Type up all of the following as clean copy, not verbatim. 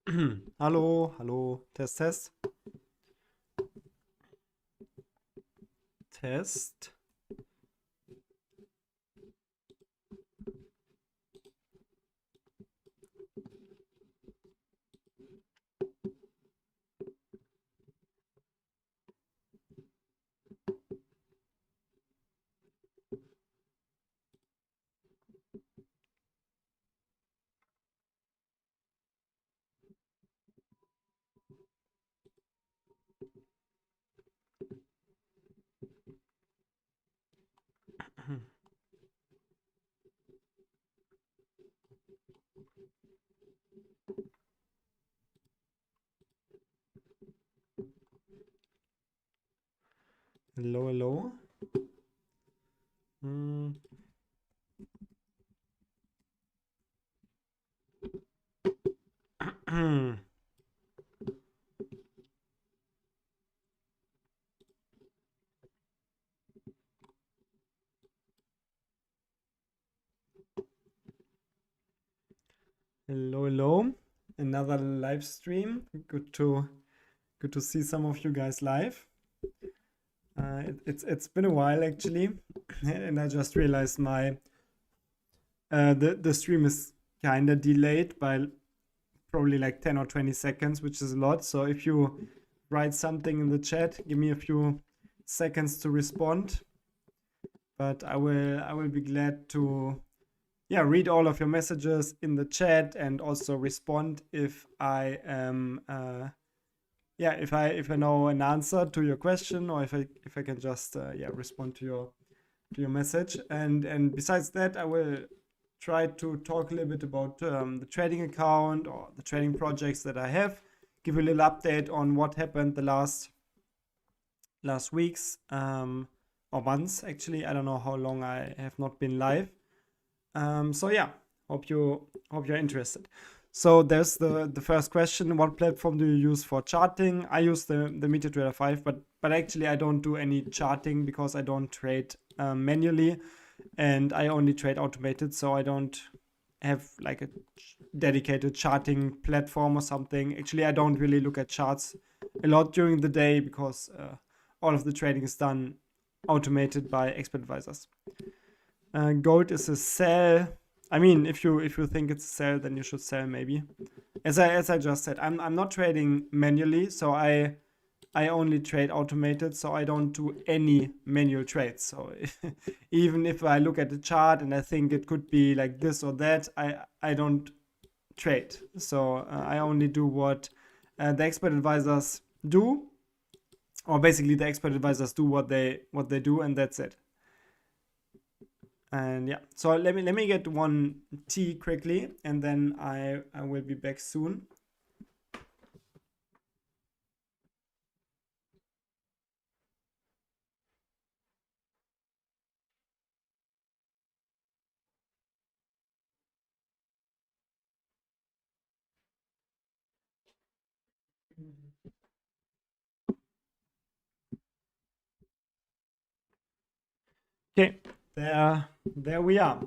Hallo, hallo, Test, Test, Test. Hello, hello. Mm. Hello, hello. Another live stream. Good to see some of you guys live. It's been a while actually, and I just realized my the stream is kind of delayed by probably like 10 or 20 seconds, which is a lot. So if you write something in the chat, give me a few seconds to respond. But I will be glad to read all of your messages in the chat and also respond if I am if I know an answer to your question, or if I can just respond to your message. And besides that, I will try to talk a little bit about the trading account or the trading projects that I have, give you a little update on what happened the last weeks or months actually. I don't know how long I have not been live. So yeah, hope you're interested. So there's the first question: what platform do you use for charting? I use the MetaTrader 5, but actually I don't do any charting because I don't trade manually, and I only trade automated. So I don't have like a dedicated charting platform or something. Actually, I don't really look at charts a lot during the day because all of the trading is done automated by expert advisors. Gold is a sell. I mean, if you think it's a sell, then you should sell maybe. As I just said, I'm not trading manually, so I only trade automated, so I don't do any manual trades. So even if I look at the chart and I think it could be like this or that, I don't trade. So I only do what the expert advisors do, or basically the expert advisors do what they do, and that's it. And yeah, so let me get one tea quickly, and then I will be back soon. Okay, there we are.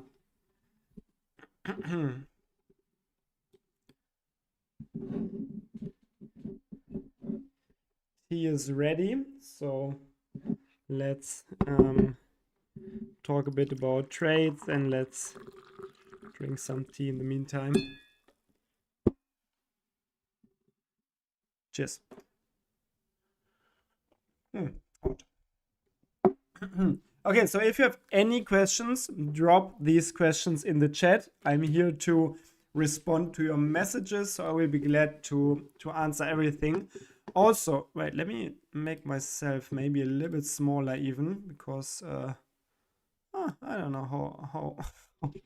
Tea is ready, so let's talk a bit about trades, and let's drink some tea in the meantime. Cheers. Okay, so if you have any questions, drop these questions in the chat. I'm here to respond to your messages, so I will be glad to answer everything. Also, wait, let me make myself maybe a little bit smaller even, because I don't know how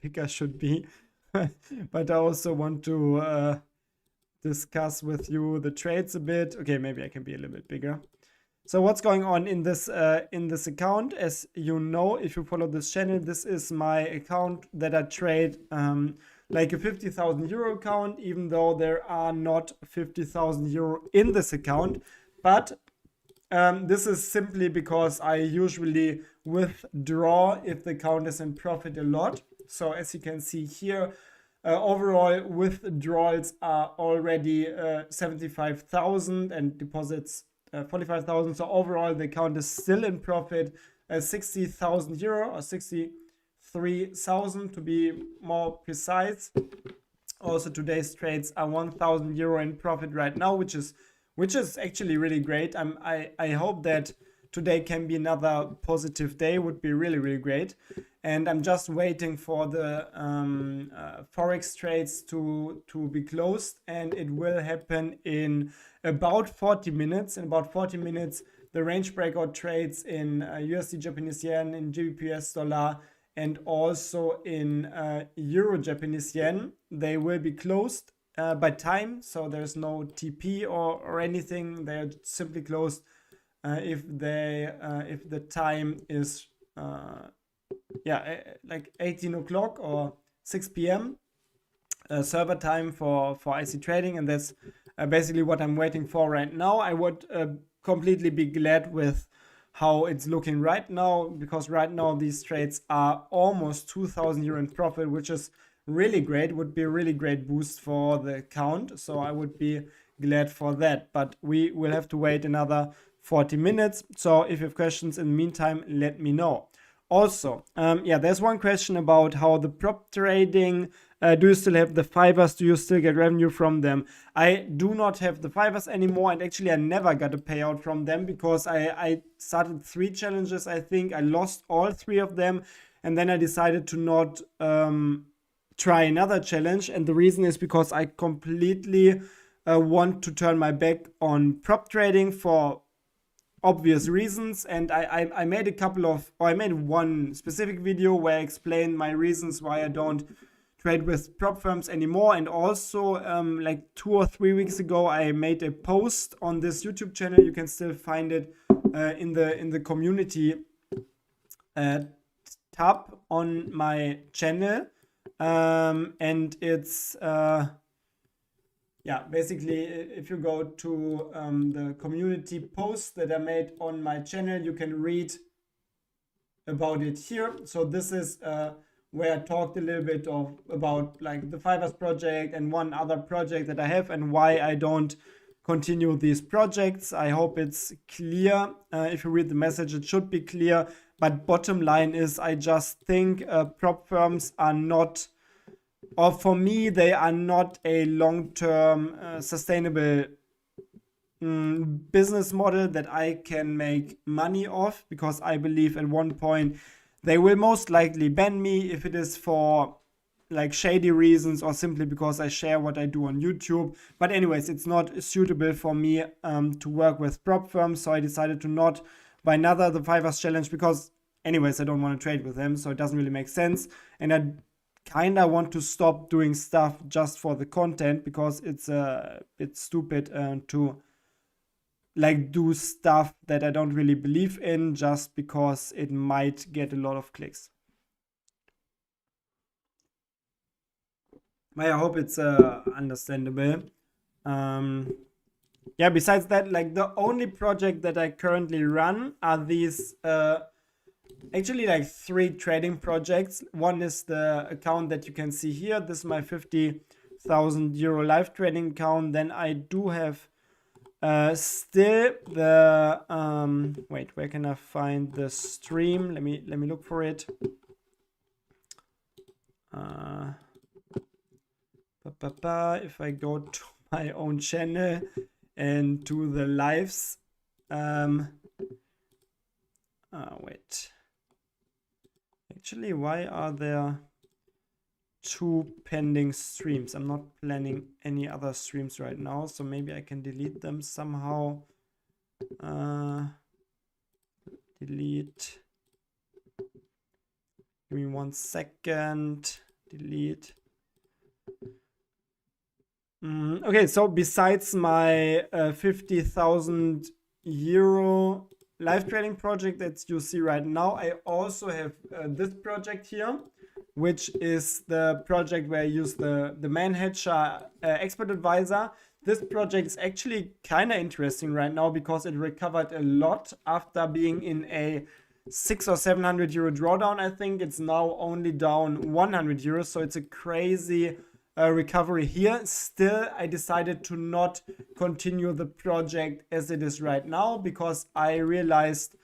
big I should be. But I also want to discuss with you the trades a bit. Okay, maybe I can be a little bit bigger. So what's going on in this account? As you know, if you follow this channel, this is my account that I trade like a 50,000 euro account, even though there are not 50,000 euro in this account. But this is simply because I usually withdraw if the account is in profit a lot. So as you can see here, Overall, withdrawals are already 75,000 and deposits 45,000. So overall, the account is still in profit, 60,000 euro or 63,000 to be more precise. Also, today's trades are 1,000 euro in profit right now, which is actually really great. I hope that today can be another positive day. Would be really great. And I'm just waiting for the Forex trades to be closed, and it will happen in about 40 minutes. In about 40 minutes, the range breakout trades in USD Japanese yen, in GBP US dollar, and also in Euro Japanese yen, they will be closed by time. So there's no TP or anything. They are simply closed if the time is like 18 o'clock or 6 p.m. Server time for IC trading, and that's basically what I'm waiting for right now. I would completely be glad with how it's looking right now, because right now these trades are almost 2,000 euro in profit, which is really great. Would be a really great boost for the account, so I would be glad for that, but we will have to wait another 40 minutes. So if you have questions in the meantime, let me know. Also, there's one question about how the prop trading, do you still have the fibers? Do you still get revenue from them? I do not have the fibers anymore, and actually I never got a payout from them because I started 3 challenges. I think I lost all 3 of them, and then I decided to not try another challenge. And the reason is because I completely want to turn my back on prop trading for obvious reasons, and I made I made one specific video where I explained my reasons why I don't trade with prop firms anymore. And also like 2 or 3 weeks ago, I made a post on this YouTube channel. You can still find it in the community tab on my channel, and it's basically, if you go to the community post that I made on my channel, you can read about it here. So this is where I talked a little bit about like the Fibers project and one other project that I have and why I don't continue these projects. I hope it's clear. If you read the message, it should be clear. But bottom line is, I just think prop firms are not, or for me, they are not a long-term sustainable business model that I can make money off, because I believe at one point they will most likely ban me if it is for like shady reasons or simply because I share what I do on YouTube. But anyways, it's not suitable for me to work with prop firms, so I decided to not buy another the Fibers challenge, because anyways, I don't want to trade with them, so it doesn't really make sense. And I kind of want to stop doing stuff just for the content, because it's a bit stupid to like do stuff that I don't really believe in just because it might get a lot of clicks. But I hope it's understandable. Besides that, like the only project that I currently run are these actually like 3 trading projects. One is the account that you can see here. This is my 50,000 euro live trading account. Then I do have still the wait, where can I find the stream? Let me look for it. If I go to my own channel and to the lives, wait. Actually, why are there 2 pending streams? I'm not planning any other streams right now, so maybe I can delete them somehow. Delete. Give me 1 second. Delete. Okay, so besides my 50,000 euro live trading project that you see right now, I also have this project here, which is the project where I use the Manhatcher expert advisor. This project is actually kind of interesting right now because it recovered a lot after being in a 600 or 700 euro drawdown. I think it's now only down 100 euros, so it's a crazy recovery here. Still, I decided to not continue the project as it is right now, because I realized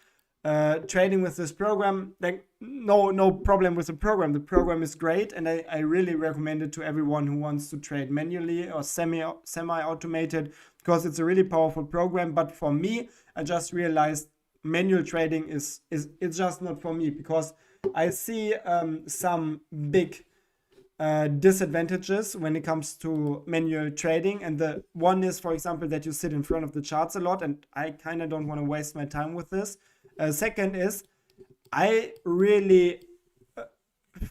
trading with this program, like no problem with the program is great, and I really recommend it to everyone who wants to trade manually or semi-automated, because it's a really powerful program. But for me, I just realized manual trading is it's just not for me, because I see some big disadvantages when it comes to manual trading. And the one is, for example, that you sit in front of the charts a lot, and I kind of don't want to waste my time with this. Second is, I really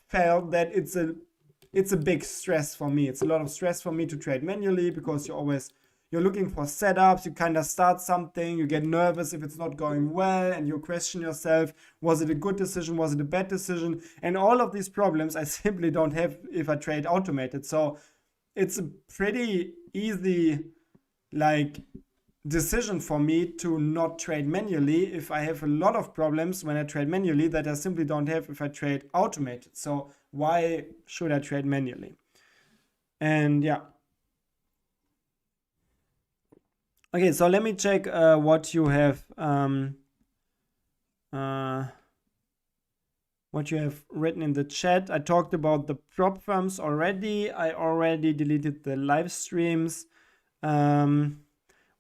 felt that it's a big stress for me. It's a lot of stress for me to trade manually, because you're looking for setups, you kind of start something, you get nervous if it's not going well, and you question yourself, was it a good decision, was it a bad decision? And all of these problems I simply don't have if I trade automated. So it's a pretty easy decision for me to not trade manually if I have a lot of problems when I trade manually that I simply don't have if I trade automated. So why should I trade manually? And yeah. Okay, so let me check what you have written in the chat. I talked about the prop firms already. I already deleted the live streams.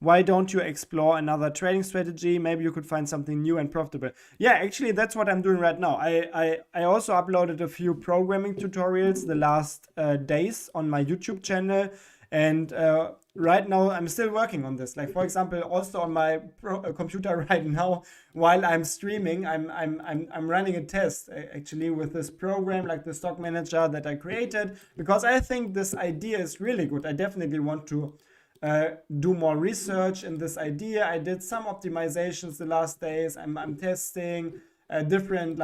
Why don't you explore another trading strategy? Maybe you could find something new and profitable. Yeah, actually, that's what I'm doing right now. I also uploaded a few programming tutorials the last days on my YouTube channel. And right now I'm still working on this. Like, for example, also on my computer right now, while I'm streaming, I'm running a test actually with this program, like the stock manager that I created, because I think this idea is really good. I definitely want to do more research in this idea. I did some optimizations the last days. I'm testing different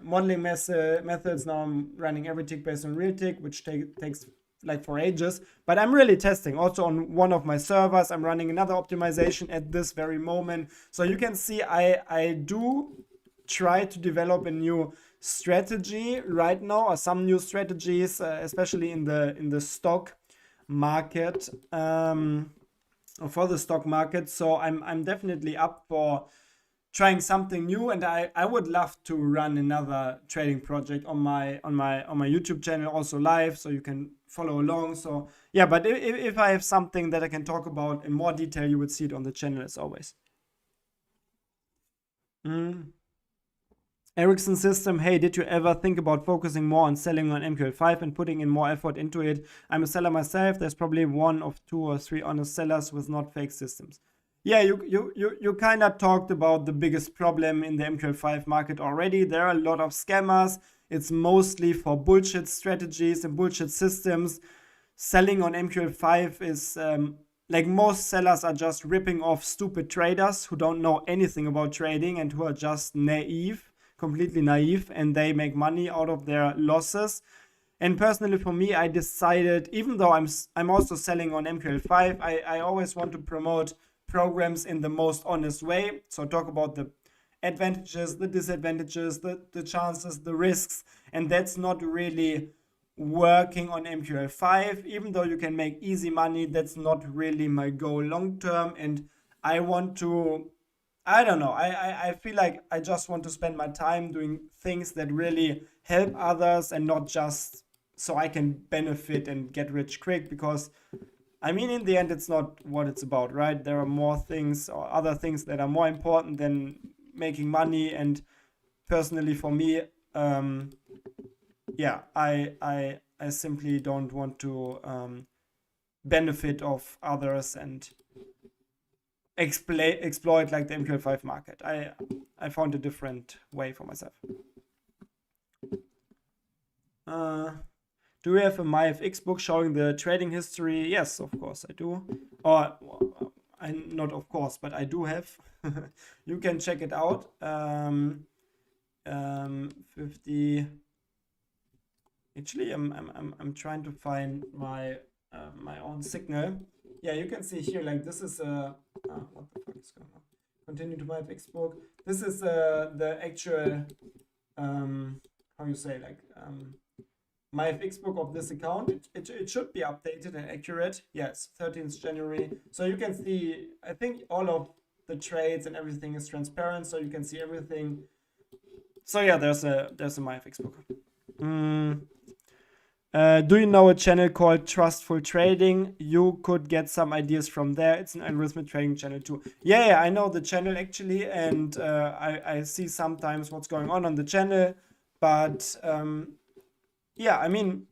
modeling methods. Now I'm running every tick based on real tick, which takes like for ages, but I'm really testing. Also on one of my servers, I'm running another optimization at this very moment. So you can see I do try to develop a new strategy right now, or some new strategies, especially in the stock market, for the stock market. So I'm definitely up for trying something new, and I would love to run another trading project on my YouTube channel, also live, so you can follow along. So yeah, but if I have something that I can talk about in more detail, you would see it on the channel as always. Ericsson system, hey, did you ever think about focusing more on selling on MQL5 and putting in more effort into it? I'm a seller myself. There's probably one of 2 or 3 honest sellers with not fake systems. Yeah, you kind of talked about the biggest problem in the MQL5 market already. There are a lot of scammers. It's mostly for bullshit strategies and bullshit systems. Selling on MQL5 is like, most sellers are just ripping off stupid traders who don't know anything about trading and who are just completely naive, and they make money out of their losses. And personally, for me, I decided, even though I'm also selling on MQL5, I always want to promote programs in the most honest way. So talk about the advantages, the disadvantages, the chances, the risks, and that's not really working on MQL5. Even though you can make easy money, that's not really my goal long term. And I want to, I don't know, I feel like I just want to spend my time doing things that really help others, and not just so I can benefit and get rich quick, because I mean, in the end, it's not what it's about, right? There are more things or other things that are more important than making money. And personally, for me, yeah, I simply don't want to benefit of others and exploit like the MQL5 market. I found a different way for myself. Do you have a MyFX book showing the trading history? Yes, of course I do. Or not of course, but I do have. You can check it out. 50. Actually, I'm trying to find my my own signal. Yeah, you can see here, like, this is what the fuck is going on? Continue to MyFX book. This is the actual how you say, like, my fix book of this account. It should be updated and accurate. Yes, 13th January. So you can see, I think all of the trades and everything is transparent, so you can see everything. So yeah, there's a my fix book. Do you know a channel called Trustful Trading? You could get some ideas from there. It's an algorithmic trading channel too. Yeah, I know the channel actually, and I see sometimes what's going on the channel. But yeah, I mean,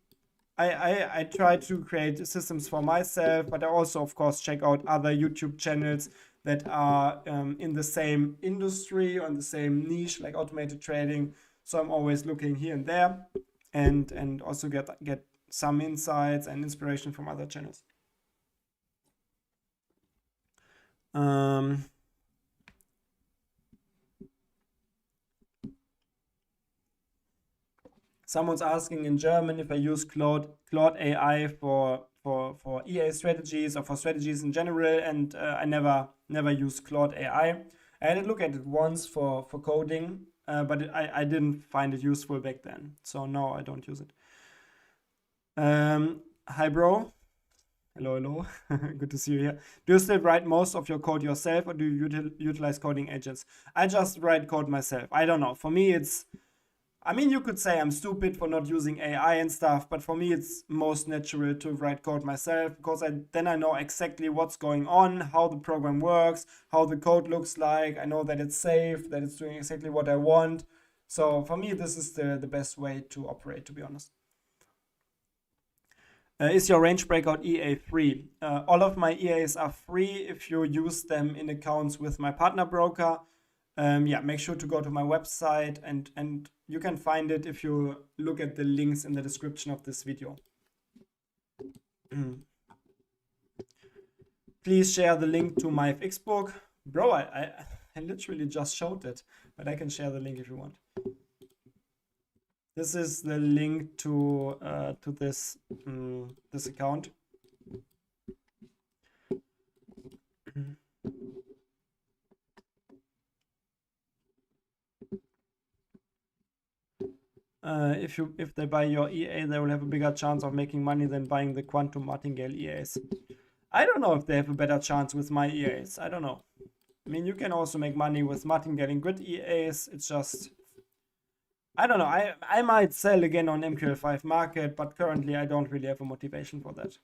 I try to create systems for myself, but I also, of course, check out other YouTube channels that are in the same industry or in the same niche, like automated trading. So I'm always looking here and there, and also get some insights and inspiration from other channels. Someone's asking in German if I use Claude AI for EA strategies or for strategies in general, and I never use Claude AI. I had a look at it once for coding, but I didn't find it useful back then. So no, I don't use it. Hi, bro. Hello. Good to see you here. Do you still write most of your code yourself, or do you utilize coding agents? I just write code myself. I don't know. For me, I mean, you could say I'm stupid for not using AI and stuff, but for me, it's most natural to write code myself, because then I know exactly what's going on, how the program works, how the code looks like. I know that it's safe, that it's doing exactly what I want. So for me, this is the best way to operate, to be honest. Is your range breakout EA free? All of my EAs are free if you use them in accounts with my partner broker. Yeah, make sure to go to my website, and you can find it if you look at the links in the description of this video. Please share the link to my fix book. Bro, I literally just showed it, but I can share the link if you want. This is the link to this account. If they buy your EA, they will have a bigger chance of making money than buying the Quantum Martingale EAs. I don't know if they have a better chance with my EAs. I don't know. I mean, you can also make money with Martingale and Grid EAs. It's just, I don't know. I might sell again on MQL5 market, but currently I don't really have a motivation for that.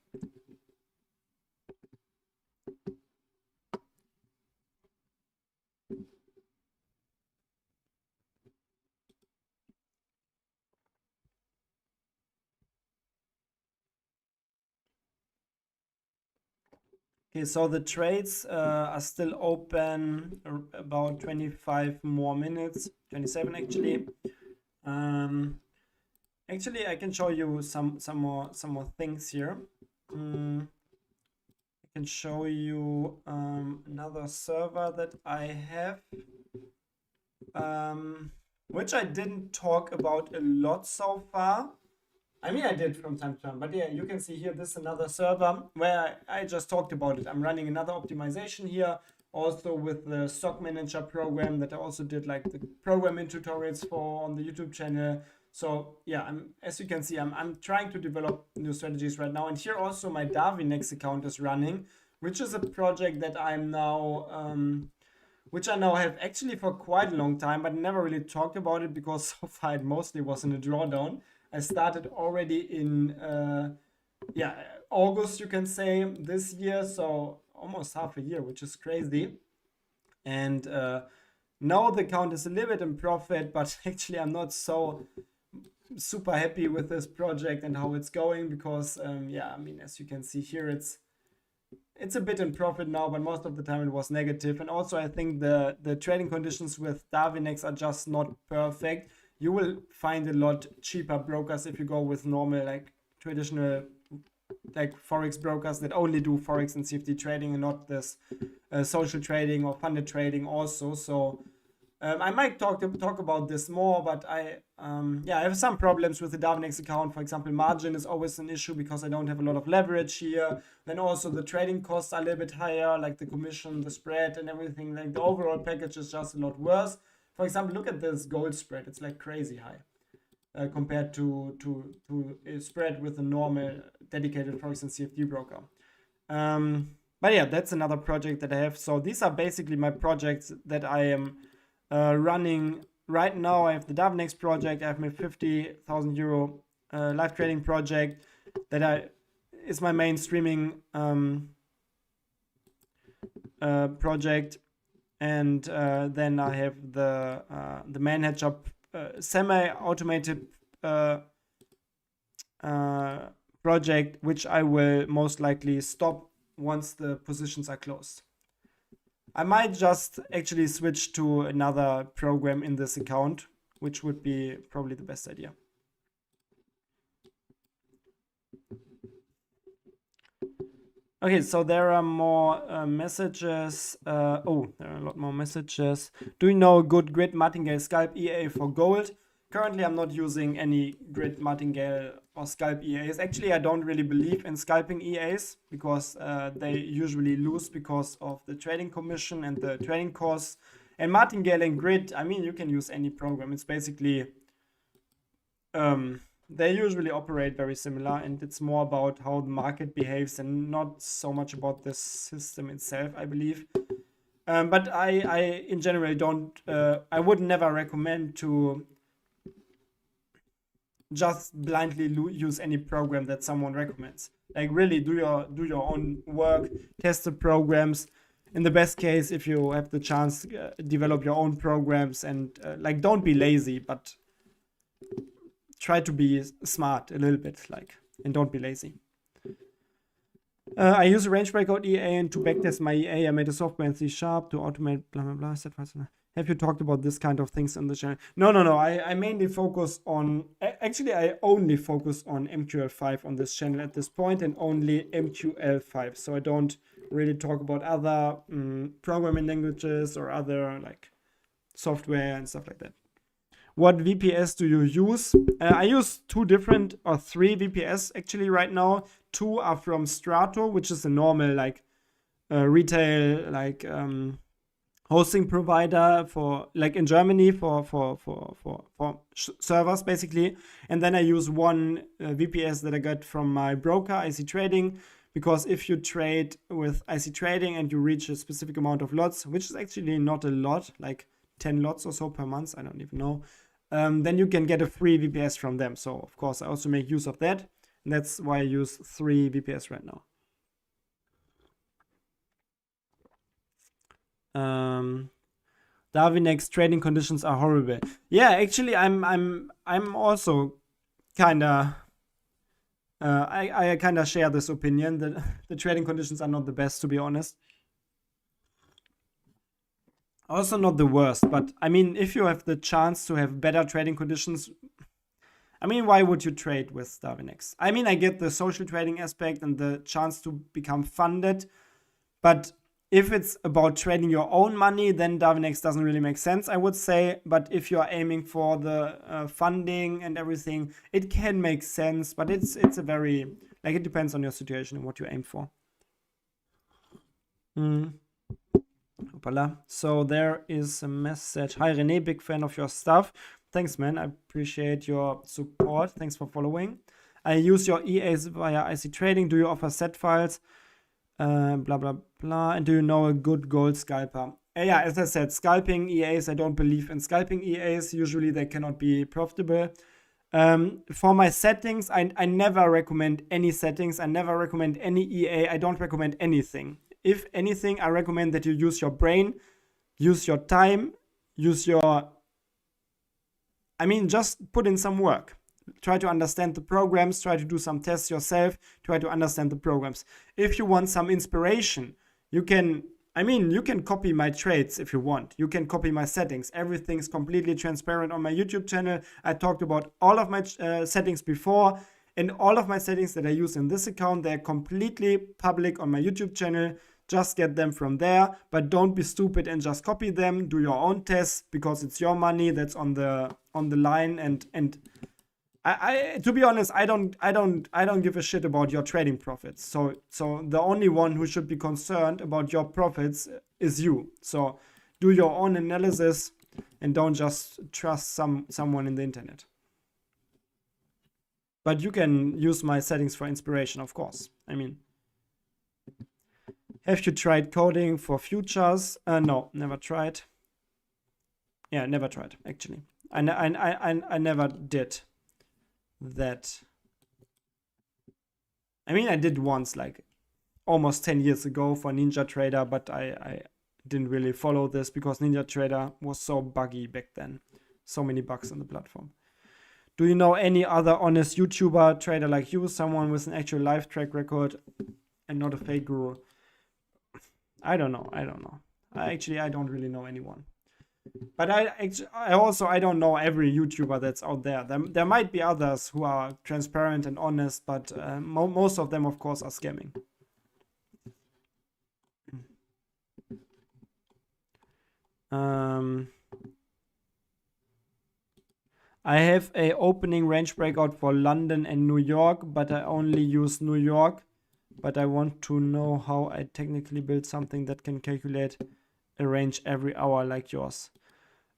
Okay, so the trades are still open about 25 more minutes, 27 actually. Actually, I can show you some more things here. I can show you another server that I have, which I didn't talk about a lot so far. I mean, I did from time to time, but yeah, you can see here, this is another server where I just talked about it. I'm running another optimization here, also with the stock manager program that I also did like the programming tutorials for on the YouTube channel. So yeah, as you can see, I'm trying to develop new strategies right now. And here also my Darwinex account is running, which is a project that I'm now, which I now have actually for quite a long time, but never really talked about it because so far it mostly was in a drawdown. I started already in August, you can say, this year, so almost half a year, which is crazy. And now the account is a little bit in profit, but actually I'm not so super happy with this project and how it's going, because yeah, I mean, as you can see here, it's a bit in profit now, but most of the time it was negative. And also I think the trading conditions with Darwinex are just not perfect. You will find a lot cheaper brokers if you go with normal, like traditional, like Forex brokers that only do Forex and CFD trading and not this social trading or funded trading also. So I might talk about this more, but I have some problems with the Darwinex account. For example, margin is always an issue because I don't have a lot of leverage here. Then also the trading costs are a little bit higher, like the commission, the spread and everything. Like the overall package is just a lot worse. For example, look at this gold spread. It's like crazy high. compared to a spread with a normal dedicated Forex and CFD broker. But yeah, that's another project that I have. So these are basically my projects that I am running right now. I have the Davinex project. I have my 50,000 euro live trading project that is my main streaming project, and then I have the manage up semi-automated project, which I will most likely stop once the positions are closed. I might just actually switch to another program in this account, which would be probably the best idea. Okay, so there are more messages. There are a lot more messages. Do you know a good grid martingale scalp EA for gold? Currently, I'm not using any grid martingale or scalp EAs. Actually, I don't really believe in scalping EAs because they usually lose because of the trading commission and the trading costs. And martingale and grid, I mean, you can use any program. It's basically, they usually operate very similar, and it's more about how the market behaves and not so much about the system itself, I believe. But I in general don't, I would never recommend to just blindly use any program that someone recommends. Like, really do your own work, test the programs. In the best case, if you have the chance, develop your own programs, and like, don't be lazy, but try to be smart a little bit, like, and don't be lazy. I use a range breakout EA, and to backtest my EA, I made a software in C# to automate blah blah blah. Have you talked about this kind of things on the channel? No. I mainly focus on, actually I only focus on MQL5 on this channel at this point, and only MQL5. So I don't really talk about other programming languages or other like software and stuff like that. What VPS do you use? I use three VPS actually right now. 2 are from Strato, which is a normal like retail like hosting provider for like in Germany for servers basically. And then I use one VPS that I got from my broker Livetrading, because if you trade with Livetrading and you reach a specific amount of lots, which is actually not a lot, like 10 lots or so per month, I don't even know, then you can get a free VPS from them. So of course I also make use of that, and that's why I use 3 VPS right now. Davinex trading conditions are horrible. Yeah, actually I'm also kinda I kinda share this opinion that the trading conditions are not the best, to be honest. Also not the worst, but I mean, if you have the chance to have better trading conditions, I mean, why would you trade with Davinex? I mean, I get the social trading aspect and the chance to become funded, but if it's about trading your own money, then Davinex doesn't really make sense, I would say. But if you're aiming for the funding and everything, it can make sense, but it's a very, like, it depends on your situation and what you aim for. Hoppala. So there is a message. Hi René, big fan of your stuff. Thanks, man. I appreciate your support. Thanks for following. I use your EAs via Livetrading. Do you offer set files? Blah blah blah. And do you know a good gold scalper? Yeah, as I said, scalping EAs, I don't believe in scalping EAs. Usually they cannot be profitable. For my settings, I never recommend any settings. I never recommend any EA. I don't recommend anything. If anything, I recommend that you use your brain, use your time, just put in some work. Try to understand the programs, try to do some tests yourself, try to understand the programs. If you want some inspiration, you can copy my trades if you want. You can copy my settings. Everything's completely transparent on my YouTube channel. I talked about all of my settings before, and all of my settings that I use in this account, they're completely public on my YouTube channel. Just get them from there, but don't be stupid and just copy them. Do your own tests, because it's your money that's on the line, and I to be honest, I don't give a shit about your trading profits. So the only one who should be concerned about your profits is you. So do your own analysis and don't just trust someone in the internet. But you can use my settings for inspiration, of course. I mean, have you tried coding for futures? No, never tried. Yeah, never tried, actually. I never did that. I mean, I did once, like almost 10 years ago for NinjaTrader, but I didn't really follow this because NinjaTrader was so buggy back then. So many bugs on the platform. Do you know any other honest YouTuber trader like you, someone with an actual live track record and not a fake guru? I don't know. Actually, I don't really know anyone. But I don't know every YouTuber that's out there. There might be others who are transparent and honest, but most of them, of course, are scamming. I have a opening range breakout for London and New York, but I only use New York. But I want to know how I technically build something that can calculate a range every hour like yours.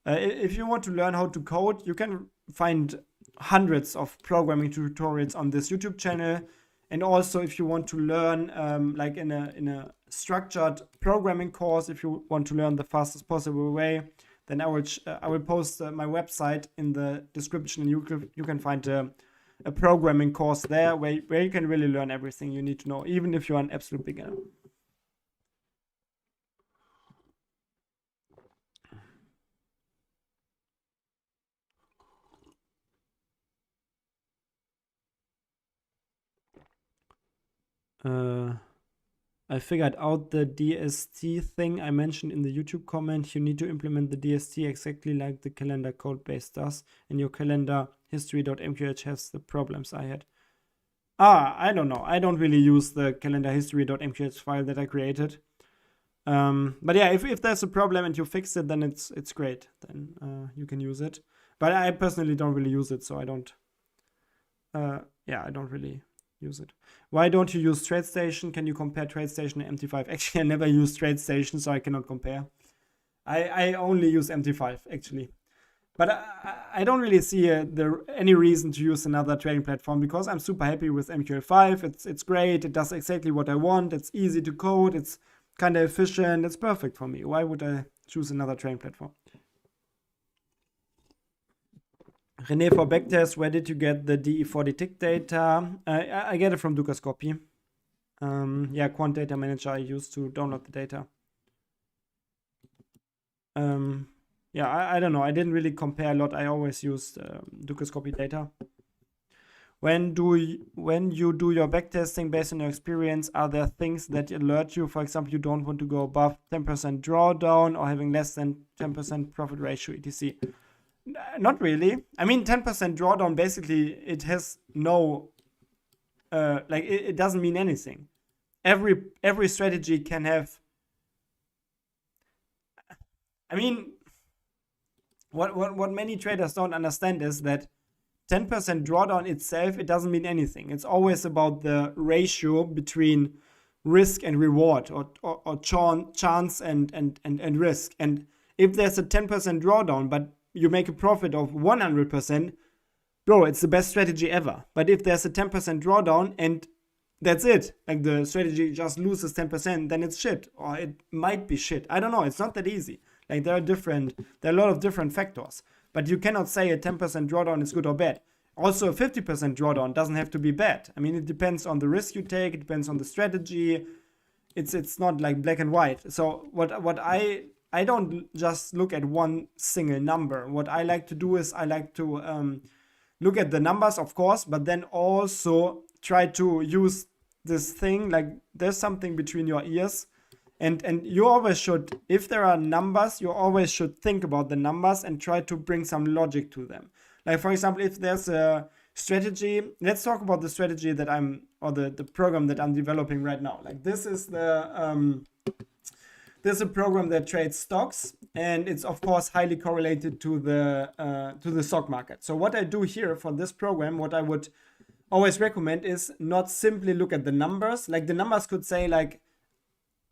If you want to learn how to code, you can find hundreds of programming tutorials on this YouTube channel. And also, if you want to learn, like in a structured programming course, if you want to learn the fastest possible way, then I will post my website in the description. You can find a programming course there where you can really learn everything you need to know, even if you're an absolute beginner. I figured out the DST thing I mentioned in the YouTube comment. You need to implement the DST exactly like the calendar code base does, and your calendar history.mqh has the problems I had. I don't know. I don't really use the calendar history.mqh file that I created. But yeah, if there's a problem and you fix it, then it's great. Then you can use it. But I personally don't really use it, so I don't. I don't really use it. Why don't you use TradeStation? Can you compare TradeStation and MT5? Actually, I never use TradeStation, so I cannot compare. I only use MT5 actually. But I don't really see any reason to use another trading platform because I'm super happy with MQL5. It's great. It does exactly what I want. It's easy to code. It's kind of efficient. It's perfect for me. Why would I choose another trading platform? René, for backtest, where did you get the DE40 tick data? I get it from Dukascopy. Yeah, Quant Data Manager I used to download the data. Yeah, I don't know. I didn't really compare a lot. I always used Dukascopy data. When you do your backtesting based on your experience, are there things that alert you? For example, you don't want to go above 10% drawdown or having less than 10% profit ratio, etc. Not really. I mean, 10% drawdown, basically, it has no, it doesn't mean anything. Every strategy can have, I mean, what many traders don't understand is that 10% drawdown itself, it doesn't mean anything. It's always about the ratio between risk and reward, or chance and risk. And if there's a 10% drawdown, but you make a profit of 100%, bro, it's the best strategy ever. But if there's a 10% drawdown and that's it, like the strategy just loses 10%, then it's shit, or it might be shit. I don't know. It's not that easy. Like there are a lot of different factors, but you cannot say a 10% drawdown is good or bad. Also, a 50% drawdown doesn't have to be bad. I mean, it depends on the risk you take. It depends on the strategy. It's not like black and white. So what I don't just look at one single number. What I like to do is I like to look at the numbers, of course, but then also try to use this thing, like there's something between your ears. And you always should, if there are numbers, you always should think about the numbers and try to bring some logic to them. Like, for example, if there's a strategy, let's talk about the strategy that the program that I'm developing right now. Like this is there's a program that trades stocks, and it's of course highly correlated to the stock market. So what I do here for this program, what I would always recommend is not simply look at the numbers. Like the numbers could say like,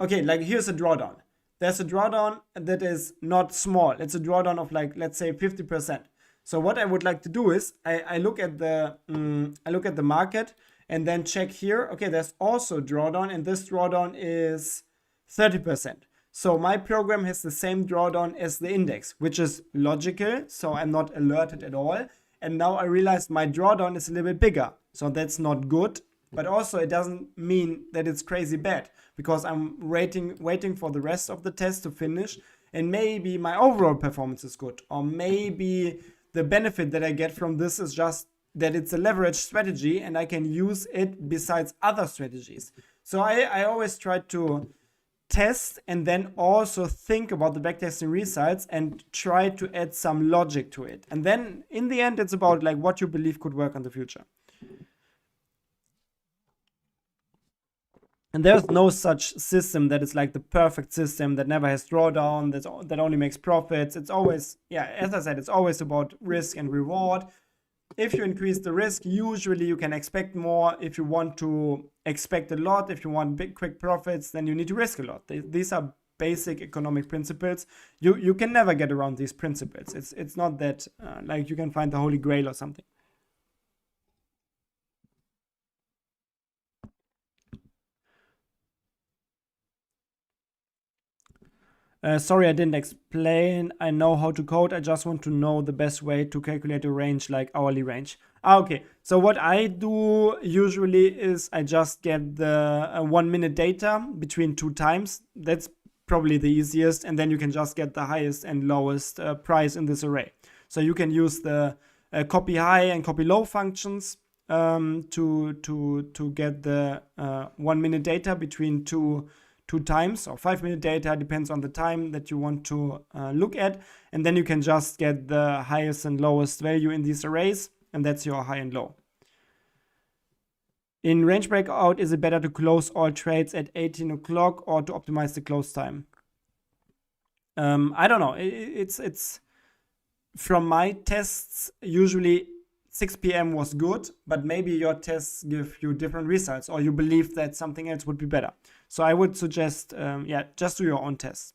okay, like here's a drawdown. There's a drawdown that is not small. It's a drawdown of like, let's say 50%. So what I would like to do is I look at the market and then check here. Okay, there's also drawdown, and this drawdown is 30%. So my program has the same drawdown as the index, which is logical. So I'm not alerted at all. And now I realize my drawdown is a little bit bigger. So that's not good. But also it doesn't mean that it's crazy bad, because I'm waiting for the rest of the test to finish. And maybe my overall performance is good. Or maybe the benefit that I get from this is just that it's a leverage strategy and I can use it besides other strategies. So I always try to test and then also think about the backtesting results and try to add some logic to it. And then in the end, it's about like what you believe could work in the future. And there's no such system that is like the perfect system that never has drawdown, that only makes profits. It's always, yeah, as I said, it's always about risk and reward. If you increase the risk, usually you can expect more. If you want to expect a lot, if you want big, quick profits, then you need to risk a lot. These are basic economic principles. You can never get around these principles. It's not that like you can find the Holy Grail or something. Sorry, I didn't explain. I know how to code. I just want to know the best way to calculate a range, like hourly range. Okay, so what I do usually is I just get the 1 minute data between 2 times. That's probably the easiest. And then you can just get the highest and lowest price in this array. So you can use the copy high and copy low functions to get the 1 minute data between two times, or 5 minute data, depends on the time that you want to look at. And then you can just get the highest and lowest value in these arrays, and that's your high and low. In range breakout, is it better to close all trades at 18 o'clock or to optimize the close time? I don't know. It's from my tests, usually 6 p.m. was good, but maybe your tests give you different results, or you believe that something else would be better. So I would suggest, just do your own tests.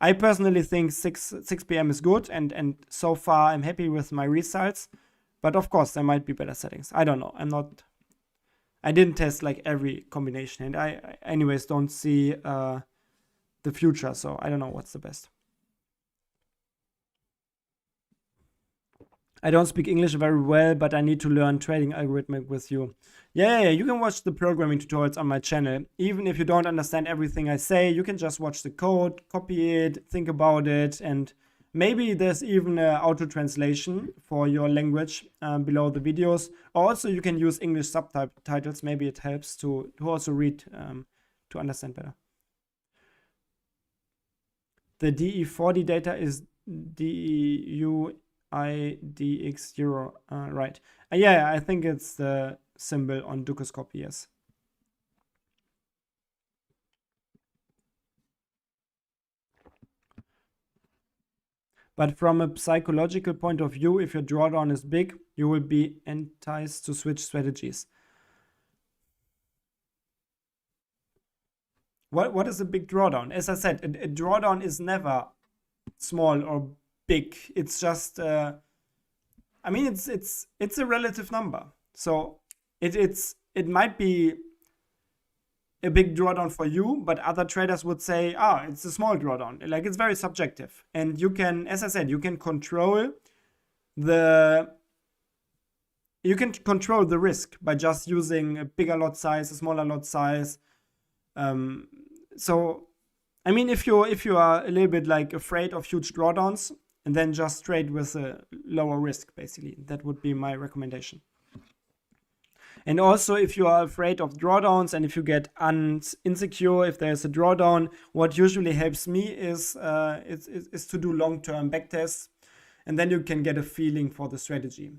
I personally think 6 p.m. is good, and so far I'm happy with my results. But of course, there might be better settings. I don't know. I didn't test like every combination, and I anyways don't see the future, so I don't know what's the best. I don't speak English very well, but I need to learn trading algorithmic with you. Yeah, you can watch the programming tutorials on my channel. Even if you don't understand everything I say, you can just watch the code, copy it, think about it, and maybe there's even an auto translation for your language below the videos. Also, you can use English subtitles. Maybe it helps to also read to understand better. The DE40 data is DEUIDX0, right? Yeah, I think it's the symbol on Dukoscopy, yes. But from a psychological point of view, if your drawdown is big, you will be enticed to switch strategies. What is a big drawdown? As I said, a drawdown is never small or big. It's just, I mean, it's a relative number. So it might be a big drawdown for you, but other traders would say, it's a small drawdown. Like, it's very subjective. And you can, as I said, you can control the risk by just using a bigger lot size, a smaller lot size. So, I mean, if you are a little bit like afraid of huge drawdowns, and then just trade with a lower risk, basically, that would be my recommendation. And also, if you are afraid of drawdowns and if you get insecure if there's a drawdown, what usually helps me is to do long-term backtests, and then you can get a feeling for the strategy,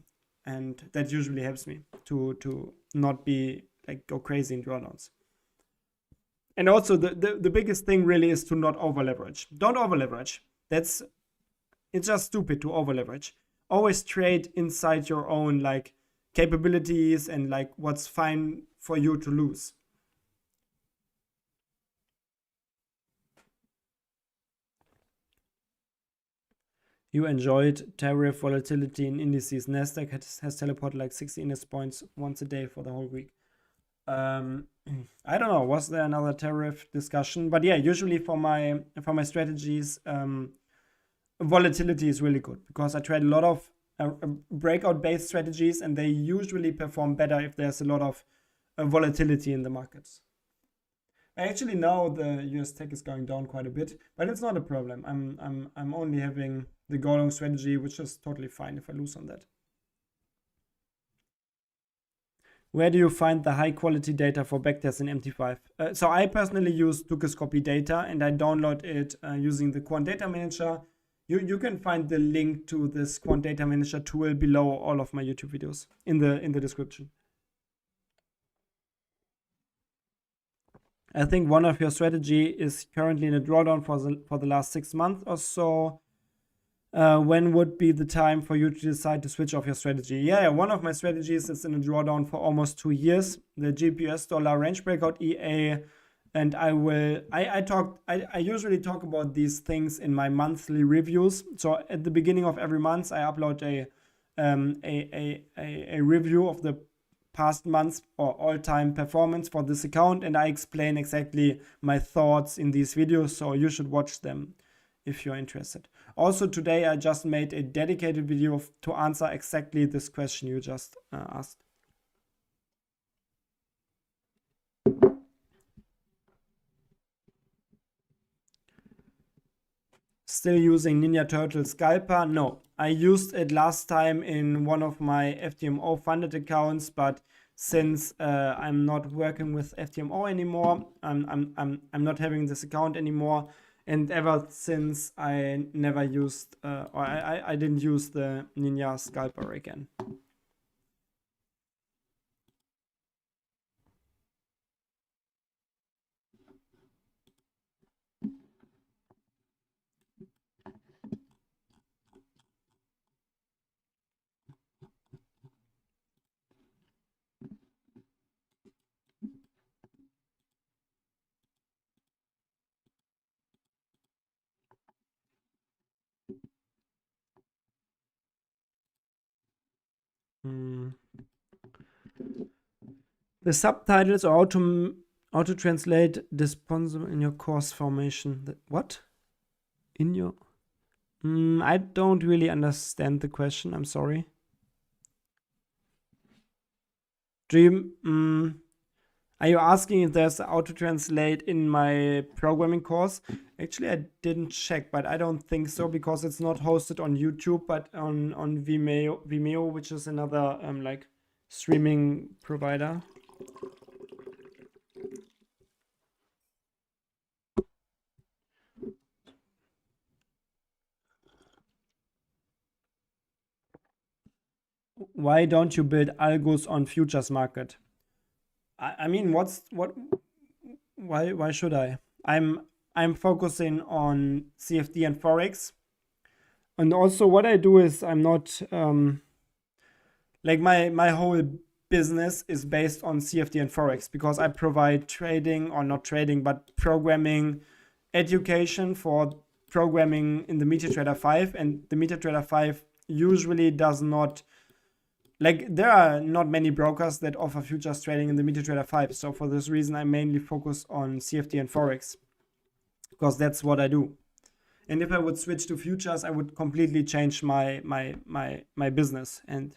and that usually helps me to not be like go crazy in drawdowns. And also, the biggest thing really is to not over leverage. Don't over leverage. It's just stupid to over leverage. Always trade inside your own like capabilities and like what's fine for you to lose. You enjoyed tariff volatility in indices. Nasdaq has teleported like 60 index points once a day for the whole week. I don't know. Was there another tariff discussion? But yeah, usually for my strategies, volatility is really good because I trade a lot of breakout based strategies, and they usually perform better if there's a lot of volatility in the markets. Actually, now the US tech is going down quite a bit, but it's not a problem. I'm only having the go long strategy, which is totally fine if I lose on that. Where do you find the high quality data for backtest in MT5? So I personally use Dukascopy data, and I download it using the Quant Data Manager. You can find the link to this Quant Data Manager tool below all of my YouTube videos in the description. I think one of your strategy is currently in a drawdown for the last 6 months or so. When would be the time for you to decide to switch off your strategy? Yeah, one of my strategies is in a drawdown for almost 2 years. The GBP dollar range breakout EA, and I usually talk about these things in my monthly reviews. So at the beginning of every month, I upload a review of the past months or all-time performance for this account, and I explain exactly my thoughts in these videos, so you should watch them if you're interested. Also today I just made a dedicated video to answer exactly this question you just asked. Still using Ninja Turtle Scalper? No, I used it last time in one of my FTMO funded accounts, but since I'm not working with FTMO anymore, I'm not having this account anymore, and ever since I never used or I didn't use the Ninja Scalper again. The subtitles are auto translate responsible in your course formation. What? In your... I don't really understand the question. I'm sorry. Dream, are you asking if there's auto translate in my programming course? Actually, I didn't check, but I don't think so because it's not hosted on YouTube, but on Vimeo, which is another like streaming provider. Why don't you build algos on futures market? I mean, why should I? I'm focusing on CFD and Forex. And also what I do is I'm not like my whole business is based on CFD and Forex because I provide trading, or not trading, but programming education for programming in the MetaTrader 5, and the MetaTrader 5 usually does not, like, there are not many brokers that offer futures trading in the MetaTrader 5. So for this reason, I mainly focus on CFD and Forex because that's what I do. And if I would switch to futures, I would completely change my business, and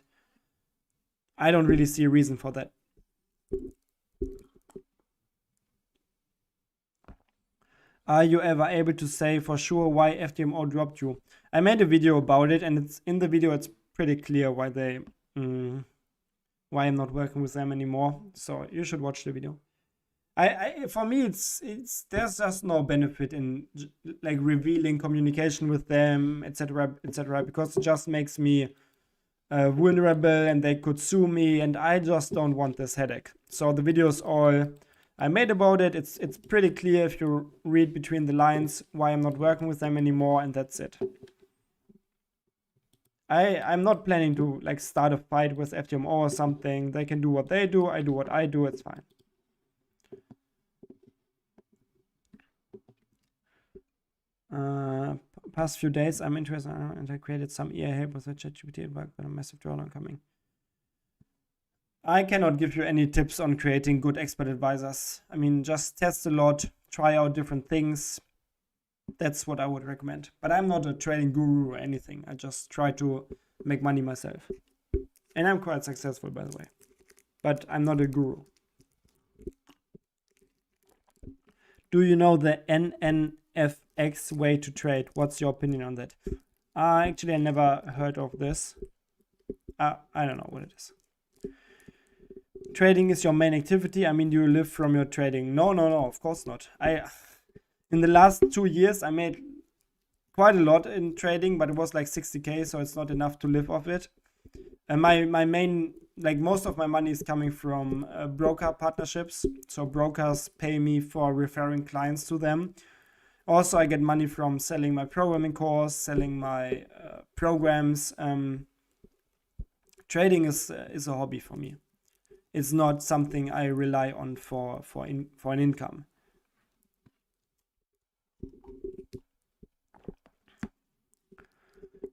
I don't really see a reason for that. Are you ever able to say for sure why FTMO dropped you? I made a video about it, and it's in the video it's pretty clear why they why I'm not working with them anymore. So you should watch the video. For me it's there's just no benefit in like revealing communication with them, etc., because it just makes me vulnerable and they could sue me, and I just don't want this headache. So the videos all I made about it, it's pretty clear if you read between the lines why I'm not working with them anymore, and that's it. I'm not planning to like start a fight with FTMO or something. They can do what they do, I do what I do, it's fine. past few days, I'm interested and I created some EA help with the ChatGPT bug, but a massive drawdown coming. I cannot give you any tips on creating good expert advisors. I mean, just test a lot, try out different things. That's what I would recommend. But I'm not a trading guru or anything. I just try to make money myself. And I'm quite successful, by the way. But I'm not a guru. Do you know the NNFX way to trade? What's your opinion on that? Actually, I never heard of this. I don't know what it is. Trading is your main activity. I mean, do you live from your trading? No, of course not. In the last 2 years, I made quite a lot in trading, but it was like 60K, so it's not enough to live off it. And my main, like most of my money is coming from broker partnerships. So brokers pay me for referring clients to them. Also, I get money from selling my programming course, selling my programs. Trading is a hobby for me. It's not something I rely on for an income.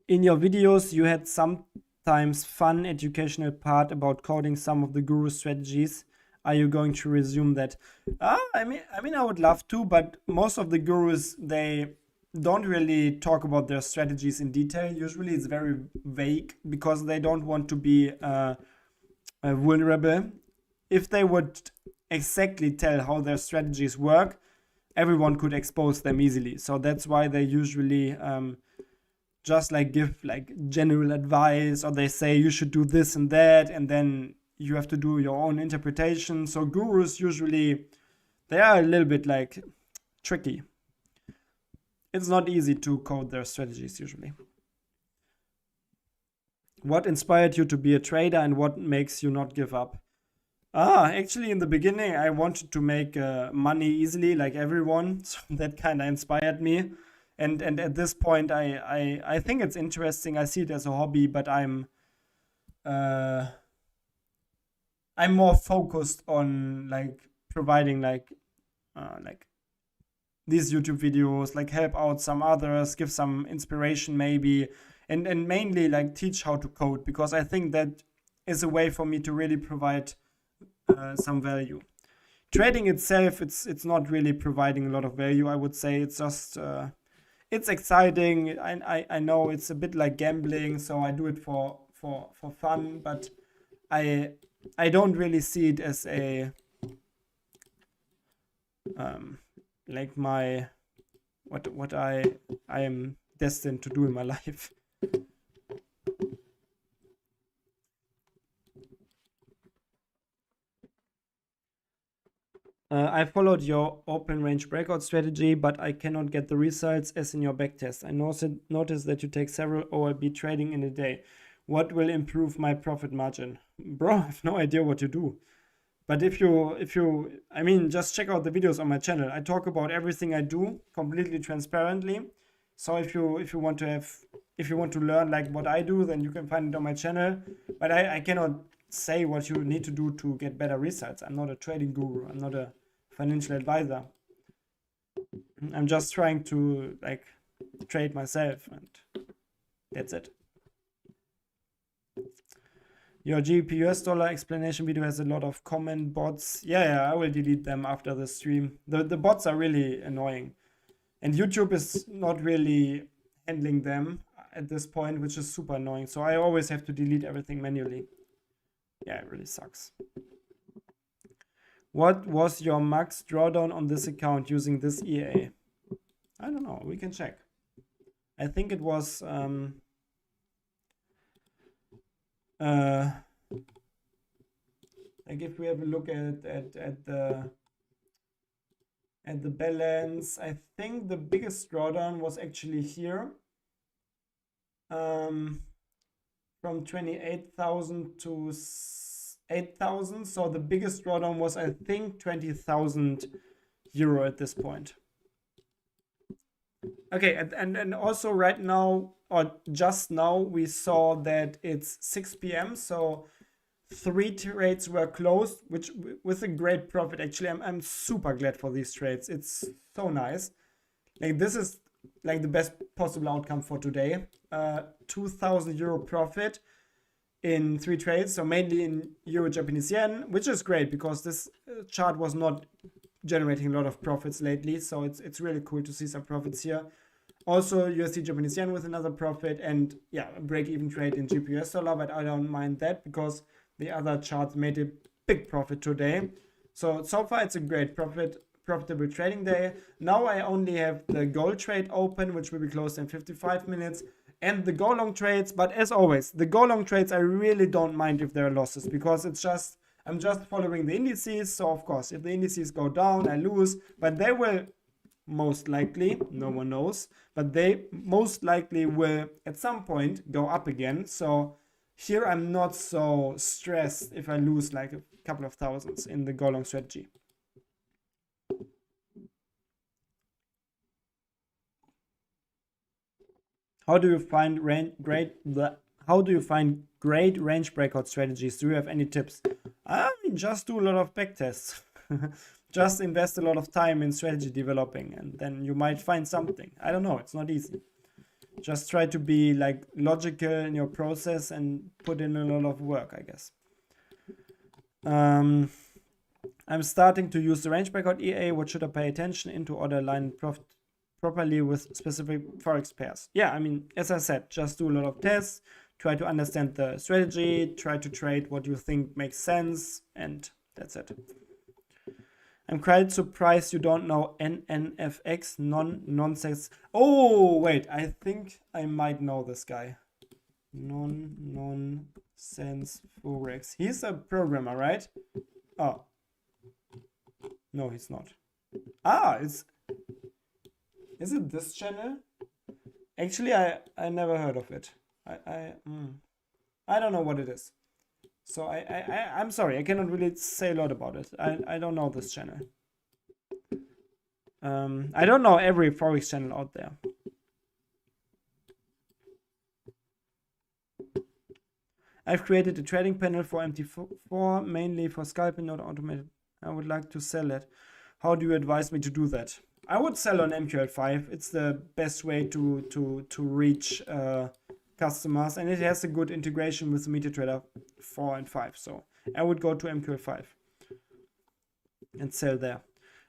In your videos, you had sometimes fun educational part about coding some of the guru strategies. Are you going to resume that? I mean, I would love to, but most of the gurus, they don't really talk about their strategies in detail. Usually, it's very vague because they don't want to be vulnerable. If they would exactly tell how their strategies work, everyone could expose them easily. So that's why they usually just like give like general advice, or they say you should do this and that, and then you have to do your own interpretation. So gurus usually, they are a little bit like tricky. It's not easy to code their strategies usually. What inspired you to be a trader and what makes you not give up? Actually, in the beginning, I wanted to make money easily like everyone. So that kind of inspired me. And at this point, I think it's interesting. I see it as a hobby, but I'm more focused on like providing like these YouTube videos, like help out some others, give some inspiration maybe, and mainly like teach how to code, because I think that is a way for me to really provide some value. Trading itself, it's not really providing a lot of value, I would say. It's just it's exciting. I know it's a bit like gambling, so I do it for fun, but I don't really see it as a like my what I am destined to do in my life. I followed your open range breakout strategy, but I cannot get the results as in your backtest. I noticed that you take several OLB trading in a day. What will improve my profit margin? Bro, I have no idea what you do. But if you, I mean, just check out the videos on my channel. I talk about everything I do completely transparently. So if you want to learn like what I do, then you can find it on my channel. But I cannot say what you need to do to get better results. I'm not a trading guru. I'm not a financial advisor. I'm just trying to like trade myself, and that's it. Your GBP US dollar explanation video has a lot of comment bots. Yeah, I will delete them after the stream. The bots are really annoying, and YouTube is not really handling them at this point, which is super annoying. So I always have to delete everything manually. Yeah, it really sucks. What was your max drawdown on this account using this EA? I don't know. We can check. I think it was like if we have a look at the balance, I think the biggest drawdown was actually here, from 28,000 to 8,000. So the biggest drawdown was, I think, 20,000 euro at this point. Okay, and also right now, or just now, we saw that it's 6 p.m. So 3 trades were closed, which with a great profit. Actually, I'm super glad for these trades. It's so nice. Like this is like the best possible outcome for today. 2,000 euro profit in 3 trades, so mainly in Euro Japanese yen, which is great because this chart was not generating a lot of profits lately, so it's really cool to see some profits here. Also USD Japanese yen with another profit, and yeah, a break-even trade in GBP US dollar, but I don't mind that because the other charts made a big profit today. So far it's a great profitable trading day. Now I only have the gold trade open, which will be closed in 55 minutes, and the go long trades. But as always, the go long trades I really don't mind if there are losses, because I'm just following the indices. So of course, if the indices go down, I lose, but they will most likely, no one knows, but they most likely will at some point go up again. So here I'm not so stressed if I lose like a couple of thousands in the go long strategy. How do you find great range breakout strategies? Do you have any tips? I mean, just do a lot of backtests. Just invest a lot of time in strategy developing, and then you might find something. I don't know, it's not easy. Just try to be like logical in your process and put in a lot of work, I guess. I'm starting to use the range breakout EA. What should I pay attention in to order align profit properly with specific Forex pairs? Yeah, I mean, as I said, just do a lot of tests, try to understand the strategy, try to trade what you think makes sense, and that's it. I'm quite surprised you don't know NNFX, nonsense. Oh, wait, I think I might know this guy. Nonsense Forex. He's a programmer, right? Oh. No, he's not. Ah, is it this channel? Actually, I never heard of it. I don't know what it is. So I'm sorry, I cannot really say a lot about it. I don't know this channel. I don't know every Forex channel out there. I've created a trading panel for MT4, mainly for scalping, not automated. I would like to sell it. How do you advise me to do that? I would sell on MQL5. It's the best way to reach customers, and it has a good integration with MetaTrader 4 and 5. So I would go to MQL5 and sell there.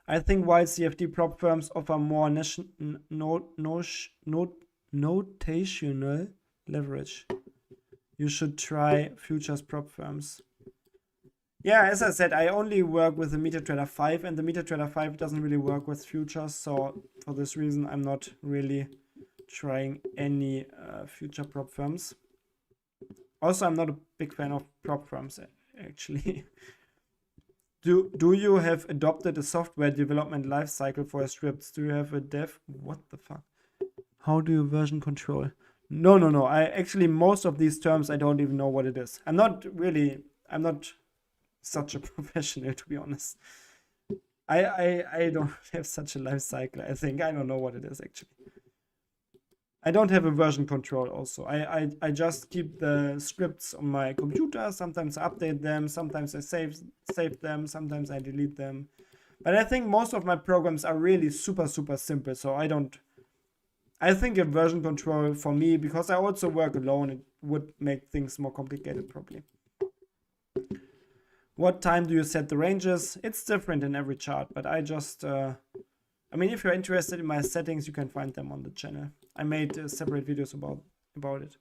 I think while CFD prop firms offer more notational leverage, you should try futures prop firms. Yeah, as I said, I only work with the MetaTrader 5, and the MetaTrader 5 doesn't really work with futures. So for this reason, I'm not really trying any future prop firms. Also, I'm not a big fan of prop firms, actually. Do you have adopted a software development lifecycle for scripts? Do you have a dev? What the fuck? How do you version control? No. I actually, most of these terms, I don't even know what it is. I'm not such a professional, to be honest. I don't have such a life cycle. I think I don't know what it is actually. I don't have a version control also. I just keep the scripts on my computer. Sometimes I update them, sometimes I save them, sometimes I delete them. But I think most of my programs are really super simple, so I think a version control for me, because I also work alone, it would make things more complicated probably. What time do you set the ranges? It's different in every chart, but I just, I mean, if you're interested in my settings, you can find them on the channel. I made separate videos about it.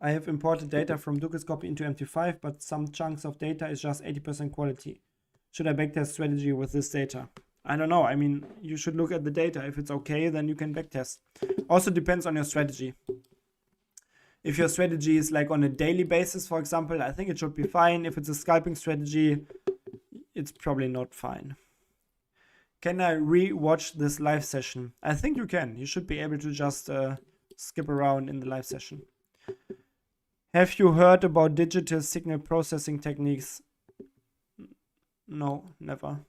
I have imported data from Dukascopy into MT5, but some chunks of data is just 80% quality. Should I backtest strategy with this data? I don't know. I mean, you should look at the data. If it's okay, then you can backtest. Also depends on your strategy. If your strategy is like on a daily basis, for example, I think it should be fine. If it's a scalping strategy, it's probably not fine. Can I re-watch this live session? I think you can. You should be able to just skip around in the live session. Have you heard about digital signal processing techniques? No, never.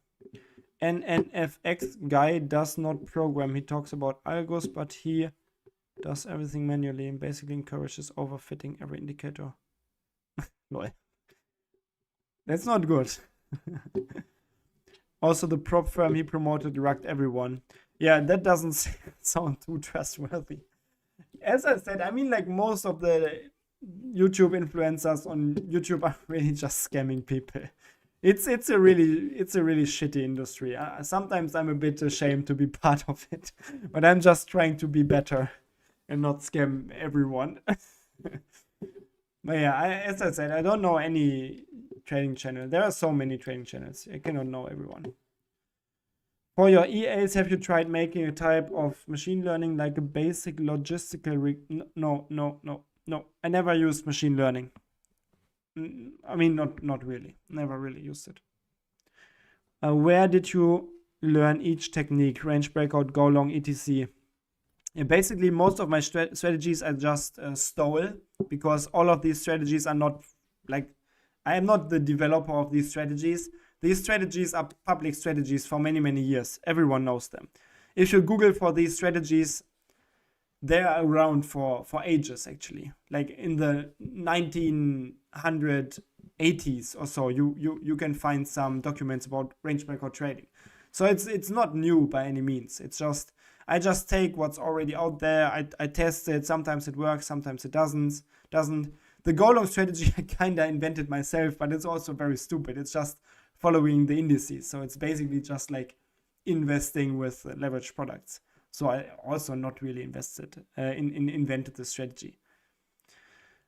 NNFX guy does not program. He talks about algos, but he does everything manually and basically encourages overfitting every indicator. Lol. That's not good. Also, the prop firm he promoted rugged everyone. Yeah, that doesn't sound too trustworthy. As I said, I mean, like most of the YouTube influencers on YouTube are really just scamming people. It's a really shitty industry. Sometimes I'm a bit ashamed to be part of it, but I'm just trying to be better and not scam everyone. But yeah, as I said, I don't know any trading channel. There are so many trading channels. I cannot know everyone. For your EAs, have you tried making a type of machine learning like a basic logistical... No. I never used machine learning. I mean, not really. Never really used it. Where did you learn each technique? Range breakout, go long, etc. Yeah, basically, most of my strategies I just stole, because all of these strategies are not like... I am not the developer of these strategies. These strategies are public strategies for many, many years. Everyone knows them. If you Google for these strategies, they are around for ages, actually. Like in the 1980s or so, you can find some documents about range breakout trading. So it's not new by any means. It's just, I just take what's already out there. I test it. Sometimes it works, sometimes it doesn't. The go long strategy I kind of invented myself, but it's also very stupid. It's just following the indices. So it's basically just like investing with leveraged products. So I also not really invented the strategy.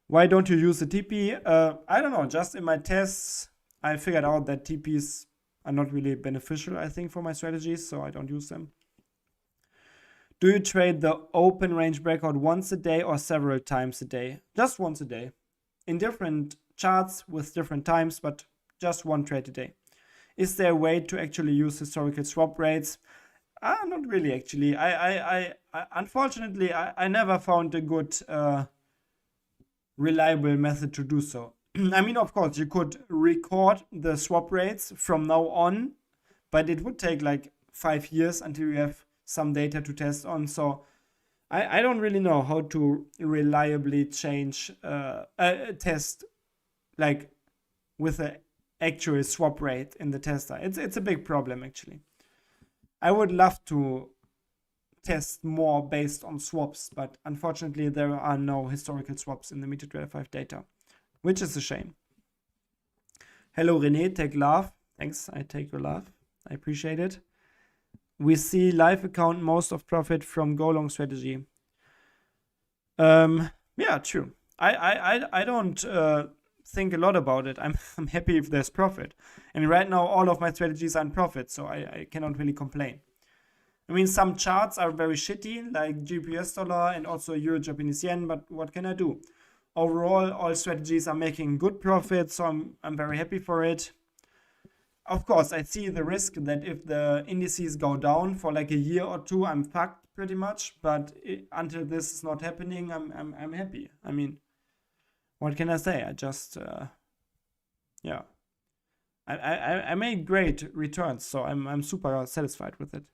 Why don't you use the TP? I don't know. Just in my tests, I figured out that TPs are not really beneficial, I think, for my strategies. So I don't use them. Do you trade the open range breakout once a day or several times a day? Just once a day. In different charts with different times, but just one trade a day. Is there a way to actually use historical swap rates? Not really, actually. I unfortunately, I never found a good reliable method to do so. I mean, of course, you could record the swap rates from now on, but it would take like 5 years until you have some data to test on. So I don't really know how to reliably change test like with the actual swap rate in the tester. It's a big problem, actually. I would love to test more based on swaps, but unfortunately there are no historical swaps in the MetaTrader 5 data, which is a shame. Hello René, take love. Thanks, I take your love. I appreciate it. We see live account most of profit from go long strategy. Yeah, true. I don't think a lot about it. I'm happy if there's profit. And right now all of my strategies are in profit, so I cannot really complain. I mean, some charts are very shitty, like GPS dollar and also Euro Japanese yen, but what can I do? Overall, all strategies are making good profit, so I'm very happy for it. Of course, I see the risk that if the indices go down for like a year or two, I'm fucked pretty much. But until this is not happening, I'm happy. I mean, what can I say? I just yeah, I made great returns, so I'm super satisfied with it.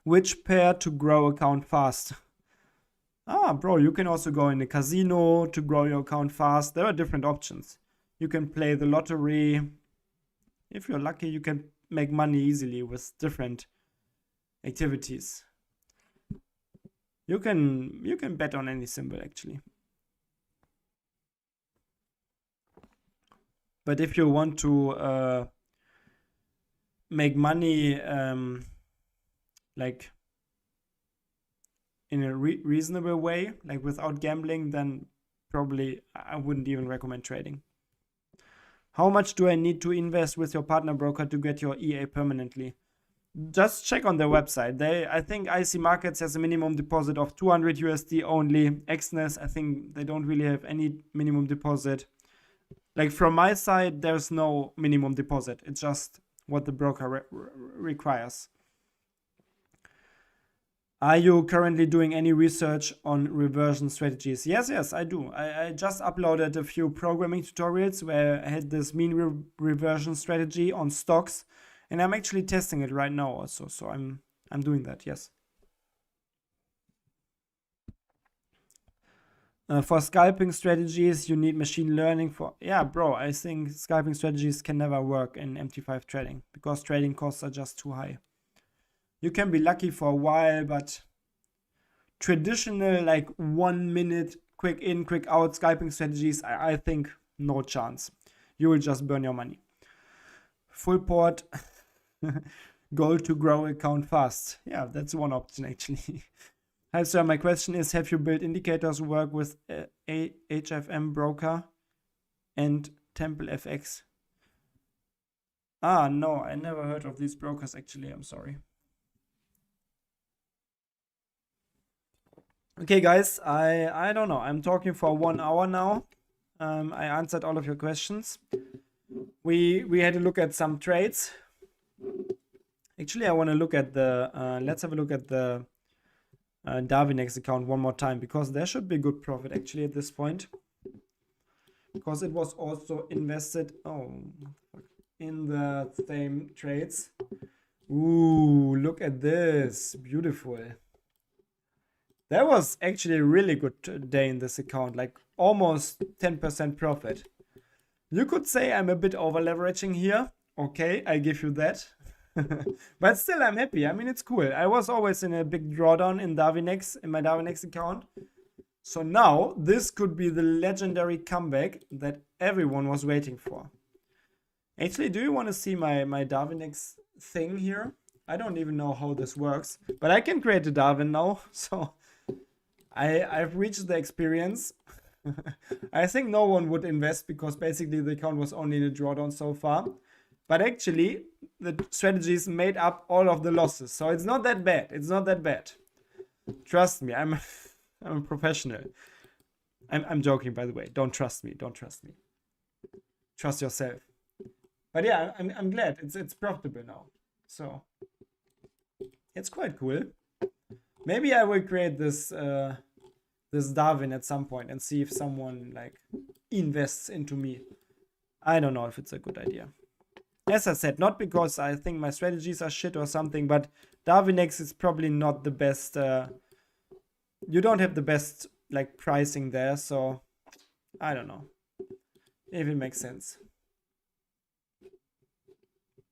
Which pair to grow account fast? Bro, you can also go in the casino to grow your account fast. There are different options. You can play the lottery. If you're lucky, you can make money easily with different activities. You can bet on any symbol, actually. But if you want to make money like in a reasonable way, like without gambling, then probably I wouldn't even recommend trading. How much do I need to invest with your partner broker to get your EA permanently? Just check on their website. I think IC Markets has a minimum deposit of 200 USD only. Exness, I think they don't really have any minimum deposit. Like from my side, there's no minimum deposit. It's just what the broker requires. Are you currently doing any research on reversion strategies? Yes, I do. I just uploaded a few programming tutorials where I had this mean reversion strategy on stocks, and I'm actually testing it right now also. So I'm doing that, yes. For scalping strategies, you need machine learning for... Yeah, bro, I think scalping strategies can never work in MT5 trading because trading costs are just too high. You can be lucky for a while, but traditional, like 1 minute, quick in, quick out scalping strategies, I think no chance. You will just burn your money. Full port, goal to grow account fast. Yeah, that's one option actually. Hi sir, my question is, have you built indicators work with a HFM broker and Temple FX? Ah, no, I never heard of these brokers actually, I'm sorry. Okay guys, I don't know, I'm talking for 1 hour now. I answered all of your questions. We had a look at some trades. Actually, I want to look at the, let's have a look at the Darwinex account one more time, because there should be good profit actually at this point, because it was also invested in the same trades. Ooh, look at this, beautiful. That was actually a really good day in this account, like almost 10% profit. You could say I'm a bit over leveraging here. Okay, I give you that. But still, I'm happy. I mean, it's cool. I was always in a big drawdown in Darwinex, in my Darwinex account. So now this could be the legendary comeback that everyone was waiting for. Actually, do you want to see my Darwinex thing here? I don't even know how this works, but I can create a Darwin now. So I've reached the experience. I think no one would invest because basically the account was only in a drawdown so far. But actually, the strategies made up all of the losses. So it's not that bad. It's not that bad. Trust me, I'm a professional. I'm joking, by the way. Don't trust me. Don't trust me. Trust yourself. But yeah, I'm glad. It's profitable now. So it's quite cool. Maybe I will create this this Darwin at some point and see if someone like invests into me. I don't know if it's a good idea. As I said, not because I think my strategies are shit or something, but Darwinex is probably not the best. You don't have the best like pricing there, so I don't know if it makes sense.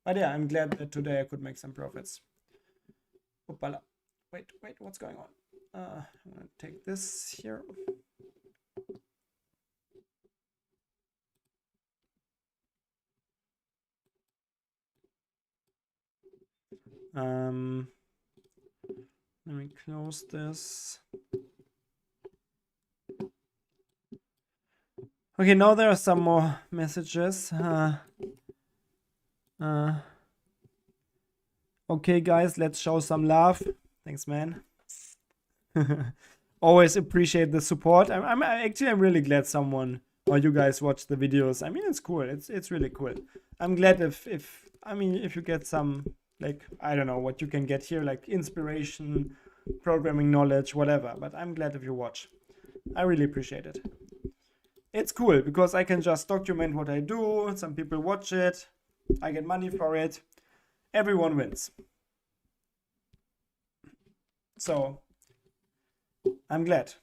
But yeah, I'm glad that today I could make some profits. Oopala. Wait, what's going on? I'm gonna take this here. Let me close this. Okay, now there are some more messages. Okay, guys, let's show some love. Thanks, man. Always appreciate the support. I'm really glad someone or you guys watch the videos. I mean, it's cool. It's really cool. I'm glad if you get some, like, I don't know what you can get here, like inspiration, programming knowledge, whatever. But I'm glad if you watch. I really appreciate it. It's cool because I can just document what I do. Some people watch it. I get money for it. Everyone wins. So I'm glad.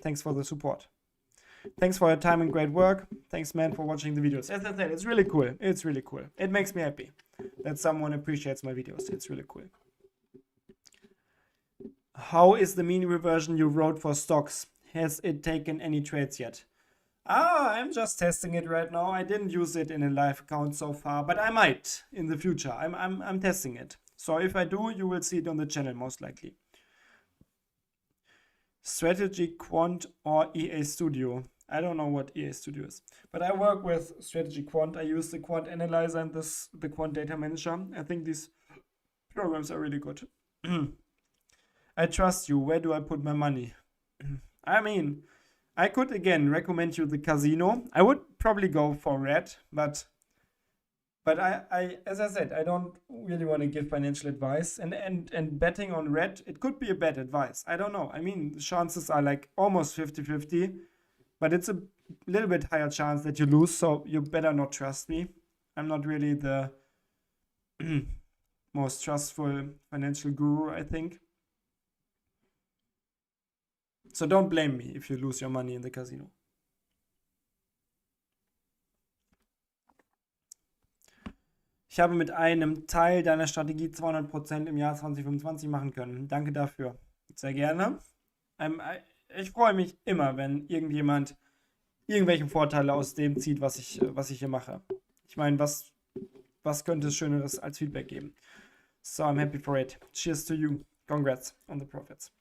Thanks for the support. Thanks for your time and great work. Thanks, man, for watching the videos. As I said, it's really cool. It's really cool. It makes me happy that someone appreciates my videos. It's really cool. How is the mean reversion you wrote for stocks? Has it taken any trades yet? I'm just testing it right now. I didn't use it in a live account so far, but I might in the future. I'm testing it. So if I do, you will see it on the channel most likely. Strategy Quant or EA Studio. I don't know what EA Studio is, but I work with Strategy Quant. I use the Quant Analyzer and the Quant Data Manager. I think these programs are really good. I trust you. Where do I put my money? I mean, I could again recommend you the casino. I would probably go for red, but I as I said, I don't really want to give financial advice, and betting on red, it could be a bad advice. I don't know. I mean, the chances are like almost 50-50, but it's a little bit higher chance that you lose, so you better not trust me. I'm not really the most trustful financial guru, I think. So don't blame me if you lose your money in the casino. Ich habe mit einem Teil deiner Strategie 200% im Jahr 2025 machen können. Danke dafür. Sehr gerne. Ich freue mich immer, wenn irgendjemand irgendwelche Vorteile aus dem zieht, was ich hier mache. Ich meine, was könnte es Schöneres als Feedback geben? So I'm happy for it. Cheers to you. Congrats on the profits.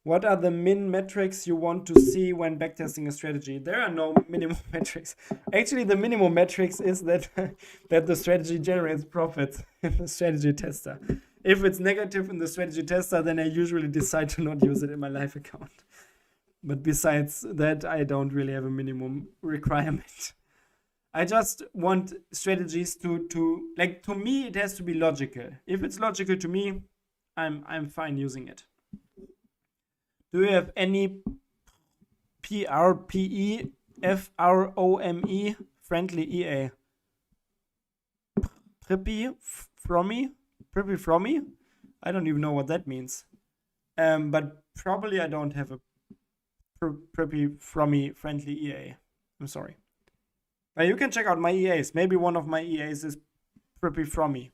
What are the min metrics you want to see when backtesting a strategy? There are no minimum metrics. Actually, the minimum metrics is that the strategy generates profits in the strategy tester. If it's negative in the strategy tester, then I usually decide to not use it in my live account. But besides that, I don't really have a minimum requirement. I just want strategies to like, to me, it has to be logical. If it's logical to me, I'm fine using it. Do you have any PRPE, FROME, friendly EA? Prippy Frommy? I don't even know what that means. But probably I don't have a Prippy Frommy friendly EA. I'm sorry. But you can check out my EAs. Maybe one of my EAs is Prippy Frommy.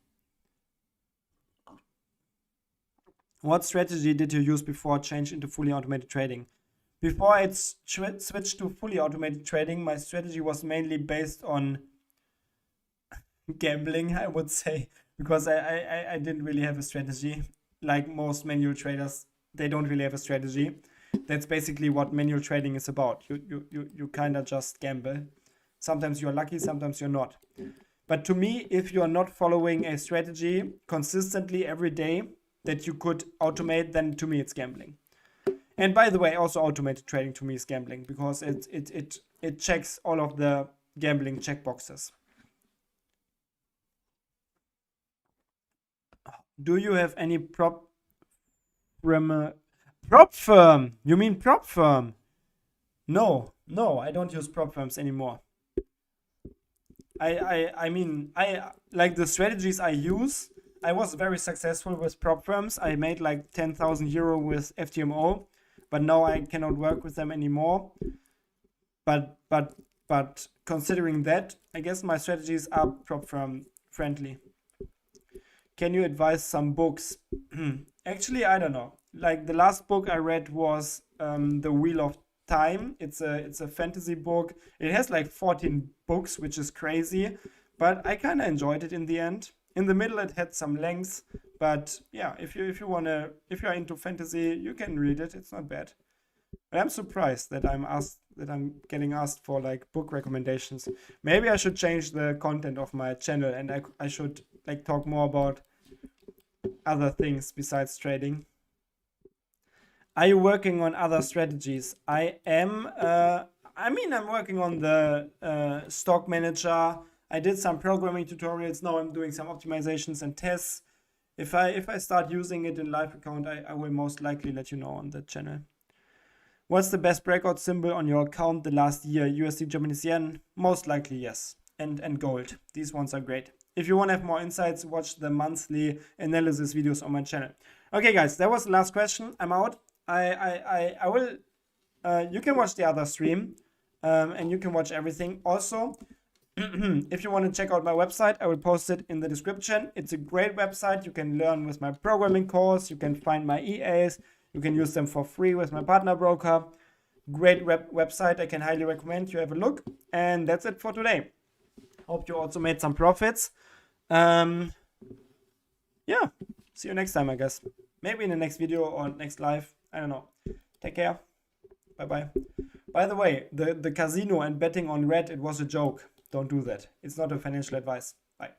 What strategy did you use before change into fully automated trading? Before I switched to fully automated trading, my strategy was mainly based on gambling, I would say, because I didn't really have a strategy. Like most manual traders, they don't really have a strategy. That's basically what manual trading is about. You kind of just gamble. Sometimes you're lucky, sometimes you're not. But to me, if you are not following a strategy consistently every day that you could automate, then to me it's gambling. And by the way, also automated trading to me is gambling because it checks all of the gambling checkboxes. Do you have any prop firm? You mean prop firm? No, I don't use prop firms anymore. I mean, like the strategies I use, I was very successful with prop firms. I made like 10,000 euro with FTMO, but now I cannot work with them anymore. But considering that, I guess my strategies are prop firm friendly. Can you advise some books? Actually, I don't know. Like the last book I read was The Wheel of Time. It's a fantasy book. It has like 14 books, which is crazy, but I kind of enjoyed it in the end. In the middle, it had some lengths, but yeah, if you're into fantasy, you can read it. It's not bad. But I'm surprised that I'm getting asked for like book recommendations. Maybe I should change the content of my channel and I should like talk more about other things besides trading. Are you working on other strategies? I am. I'm working on the stock manager. I did some programming tutorials. Now I'm doing some optimizations and tests. If I start using it in live account, I will most likely let you know on the channel. What's the best breakout symbol on your account the last year? USD, Japanese yen? Most likely yes. And gold. These ones are great. If you want to have more insights, watch the monthly analysis videos on my channel. Okay, guys, that was the last question. I'm out. I will. You can watch the other stream, and you can watch everything. Also, if you want to check out my website, I will post it in the description. It's a great website. You can learn with my programming course. You can find my EAs. You can use them for free with my partner broker. Great website. I can highly recommend you have a look. And that's it for today. Hope you also made some profits. Yeah. See you next time, I guess. Maybe in the next video or next live. I don't know. Take care. Bye-bye. By the way, the casino and betting on red, it was a joke. Don't do that. It's not a financial advice. Bye.